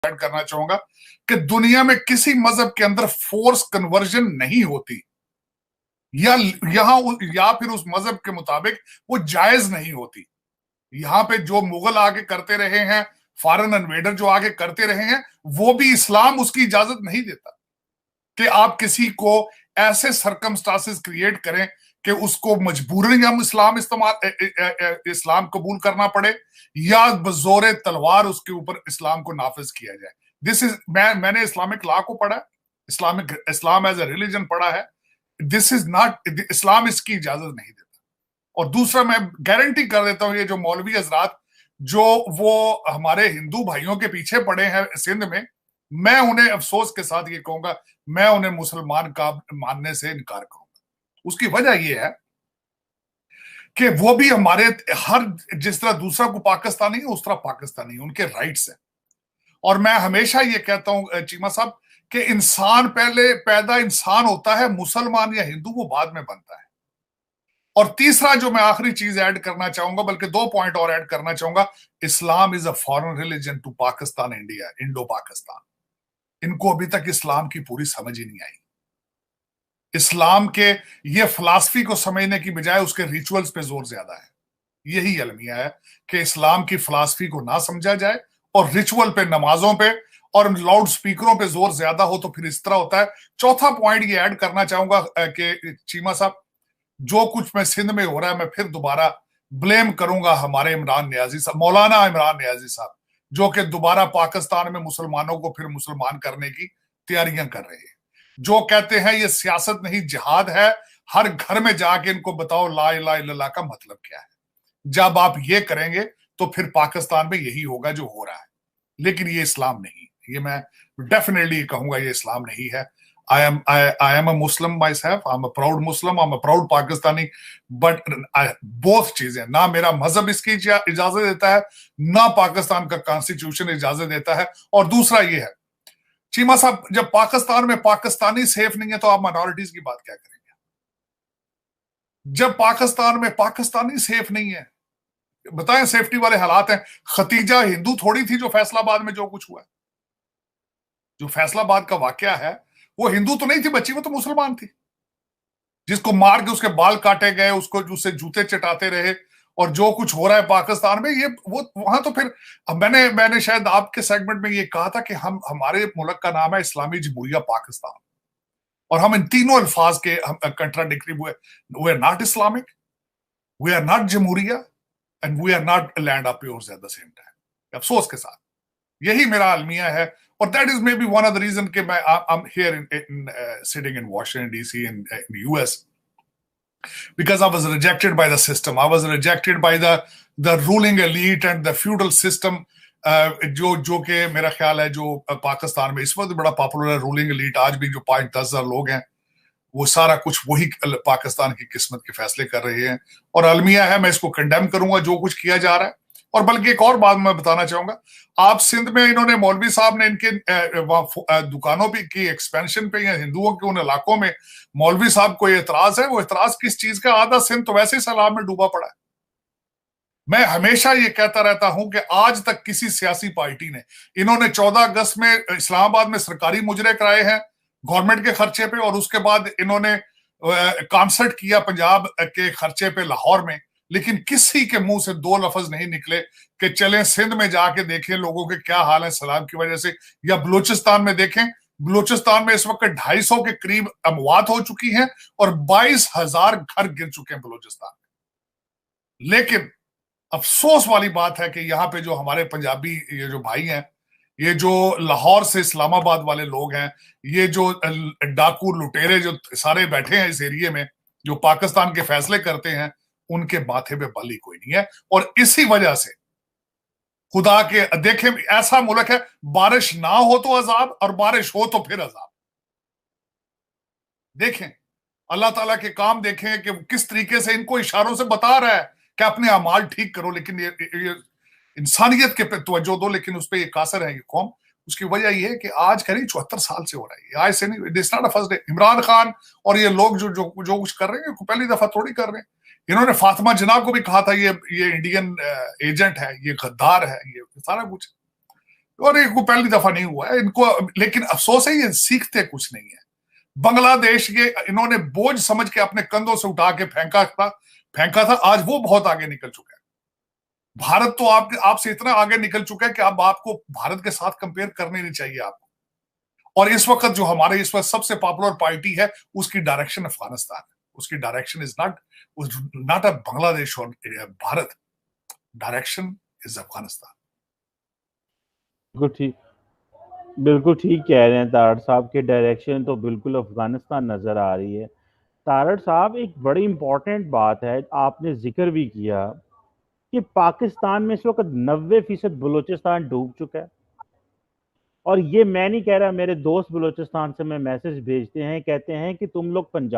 Add करना चाहूंगा कि दुनिया में किसी मजहब के अंदर फोर्स कन्वर्जन नहीं होती, या या फिर उस मजहब के मुताबिक वो जायज नहीं होती। यहां पे जो मुगल आगे करते रहे हैं, फॉरेन इन्वेडर जो आगे करते रहे हैं, वो भी इस्लाम उसकी इजाजत नहीं देता कि आप किसी को ऐसे सरकमस्टांसेस क्रिएट करें कि उसको मजबूरन हम इस्लाम कबूल करना पड़े, या बजोरे तलवार उसके ऊपर इस्लाम को नाफिज किया जाए। दिस इज मैंने इस्लामिक लॉ को पढ़ा, इस्लाम एज ए रिलीजन पढ़ा है। दिस इज नॉट इस्लाम, इसकी इजाजत नहीं देता। और दूसरा, मैं गारंटी कर देता हूं, ये जो मौलवी हजरात जो वो हमारे हिंदू भाइयों के पीछे पड़े हैं सिंध में, मैं उन्हें अफसोस के साथ ये कहूंगा, मैं उन्हें मुसलमान का मानने से इनकार करूंगा। उसकी वजह यह है कि वो भी हमारे हर, जिस तरह दूसरा को पाकिस्तानी है उस तरह पाकिस्तानी है, उनके राइट्स हैं। और मैं हमेशा ये कहता हूं चीमा साहब कि इंसान पहले पैदा इंसान होता है, मुसलमान या हिंदू वो बाद में बनता है। और तीसरा जो मैं आखिरी चीज ऐड करना चाहूंगा, बल्कि 2 पॉइंट और ऐड करना चाहूंगा, Islam is a foreign religion to Pakistan, India, Indo Pakistan. इनको अभी तक इस्लाम की पूरी समझ ही नहीं आई। इस्लाम के ये फिलॉसफी को समझने की बजाय उसके रिचुअल्स पे जोर ज्यादा है। यही अलमिया है कि इस्लाम की फिलॉसफी को ना समझा जाए और रिचुअल पे, नमाजों पे और लाउड स्पीकरों पे जोर ज्यादा हो, तो फिर इस तरह होता है। चौथा पॉइंट ये ऐड करना चाहूंगा कि चीमा साहब, जो कुछ मैं सिंध में हो रहा है, मैं फिर दोबारा ब्लेम करूंगा हमारे इमरान नियाजी साहब, मौलाना इमरान नियाजी साहब, जो कि दोबारा पाकिस्तान में मुसलमानों को फिर मुसलमान करने की तैयारियां कर रहे हैं। जो कहते हैं ये सियासत नहीं जिहाद है, हर घर में जाके इनको बताओ ला इलाहा इल्लल्लाह का मतलब क्या है। जब आप ये करेंगे तो फिर पाकिस्तान में यही होगा जो हो रहा है। लेकिन ये इस्लाम नहीं, ये मैं डेफिनेटली कहूंगा, ये इस्लाम नहीं है। I am a Muslim myself. I'm a proud Muslim. I'm a proud Pakistani. But both चीजें, ना मेरा मजहब इसकी इजाजत देता है, ना पाकिस्तान का कॉन्स्टिट्यूशन इजाजत देता है। और दूसरा ये है चीमा साहब, जब पाकिस्तान में पाकिस्तानी सेफ नहीं है तो आप माइनॉरिटीज की बात क्या करेंगे? जब पाकिस्तान में पाकिस्तानी सेफ नहीं है, बताएं सेफ्टी वाले हालात हैं। खतीजा हिंदू थोड़ी थी जो फैसलाबाद में जो कुछ हुआ, जो फैसलाबाद का वाकया है, वो हिंदू तो नहीं थी बच्ची, वो तो मुसलमान थी, जिसको मार के उसके बाल काटे गए, उसको उससे जूते चटाते रहे। और जो कुछ हो रहा है पाकिस्तान में, ये वो वहां तो फिर मैंने शायद आपके सेगमेंट में ये कहा था कि हमारे मुल्क का नाम है इस्लामी जमहूरिया पाकिस्तान, और हम इन तीनों अल्फाज के कंट्राडिक्टरी हुए। We are not Islamic, we are not jamhuriya, and we are not land of pures at the same time. अफसोस के साथ यही मेरा अलमिया है। और that is may be one of the reason कि मैं I am here in sitting in Washington DC in US, because I was rejected by the system. I was rejected by the ruling elite and the feudal system. जो कि मेरा ख्याल है जो पाकिस्तान में इस वक्त बड़ा पॉपुलर है, रूलिंग एलीट। आज भी जो 5-10 लोग हैं, वो सारा कुछ वही पाकिस्तान की किस्मत के फैसले कर रहे हैं। और अलमिया है, मैं इसको कंडेम करूंगा जो कुछ किया जा रहा है। और बल्कि एक और बात मैं बताना चाहूंगा, आप सिंध में इन्होंने, मौलवी साहब ने इनके दुकानों पे की एक्सपेंशन पे, या हिंदुओं के उन इलाकों में मौलवी साहब को एतराज है। वो एतराज किस चीज का? आधा सिंध तो वैसे ही सैलाब में डूबा पड़ा है। मैं हमेशा ये कहता रहता हूं कि आज तक किसी सियासी पार्टी ने, इन्होंने 14 अगस्त में इस्लामाबाद में सरकारी मुजरे कराए हैं गवर्नमेंट के खर्चे पे, और उसके बाद इन्होंने कॉन्सर्ट किया पंजाब के खर्चे पे लाहौर में। लेकिन किसी के मुंह से 2 लफ्ज नहीं निकले कि चलें सिंध में जाके देखें लोगों के क्या हाल है सैलाब की वजह से, या बलूचिस्तान में देखें। बलूचिस्तान में इस वक्त 250 के करीब अमवात हो चुकी हैं और 22,000 घर गिर चुके हैं बलूचिस्तान में। लेकिन अफसोस वाली बात है कि यहाँ पे जो हमारे पंजाबी ये जो भाई हैं, ये जो लाहौर से इस्लामाबाद वाले लोग हैं, ये जो डाकू लुटेरे जो सारे बैठे हैं इस एरिया में, जो पाकिस्तान के फैसले करते हैं, उनके माथे पे बली कोई नहीं है। और इसी वजह से खुदा के देखें, ऐसा मुल्क है, बारिश ना हो तो अजाब और बारिश हो तो फिर अजाब। देखें अल्लाह ताला के काम, देखें कि किस तरीके से इनको इशारों से बता रहा है कि अपने अमाल ठीक करो, लेकिन ये इंसानियत के पे तवज्जो दो, लेकिन उस पर ये कासर है ये कौम। उसकी वजह यह है कि आज करीब 74 साल से हो रहा है, आज से नहीं, this not a first day. Imran Khan और ये लोग जो कुछ कर रहे हैं, पहली दफा थोड़ी कर रहे हैं। इन्होंने फातिमा जिन्ना को भी कहा था ये इंडियन एजेंट है, ये गद्दार है, ये सारा कुछ। और ये को पहली दफा नहीं हुआ है इनको, लेकिन अफसोस है ये सीखते कुछ नहीं है। बांग्लादेश के इन्होंने बोझ समझ के अपने कंधों से उठा के फेंका था, आज वो बहुत आगे निकल चुका है। भारत तो आपसे इतना आगे निकल चुका है कि अब आपको भारत के साथ कंपेयर करने नहीं चाहिए आपको। और इस वक्त जो हमारे इस वक्त सबसे पॉपुलर पार्टी है, उसकी डायरेक्शन अफगानिस्तान है, उसकी direction is not a Bangladesh और भारत, डायरेक्शन इज अफगानिस्तान। बिल्कुल ठीक, बिल्कुल ठीक कह रहे हैं तारड़ साहब के, डायरेक्शन तो बिल्कुल अफगानिस्तान नज़र आ रही है। तारड़ साहब, एक बड़ी इंपॉर्टेंट बात है, आपने जिक्र भी किया कि पाकिस्तान में इस वक्त 90% बलूचिस्तान डूब चुका है। और ये मैं नहीं कह रहा, मेरे दोस्त बलूचिस्तान से मैं मैसेज भेजते हैं, कहते हैं कि तुम लोग पंजाब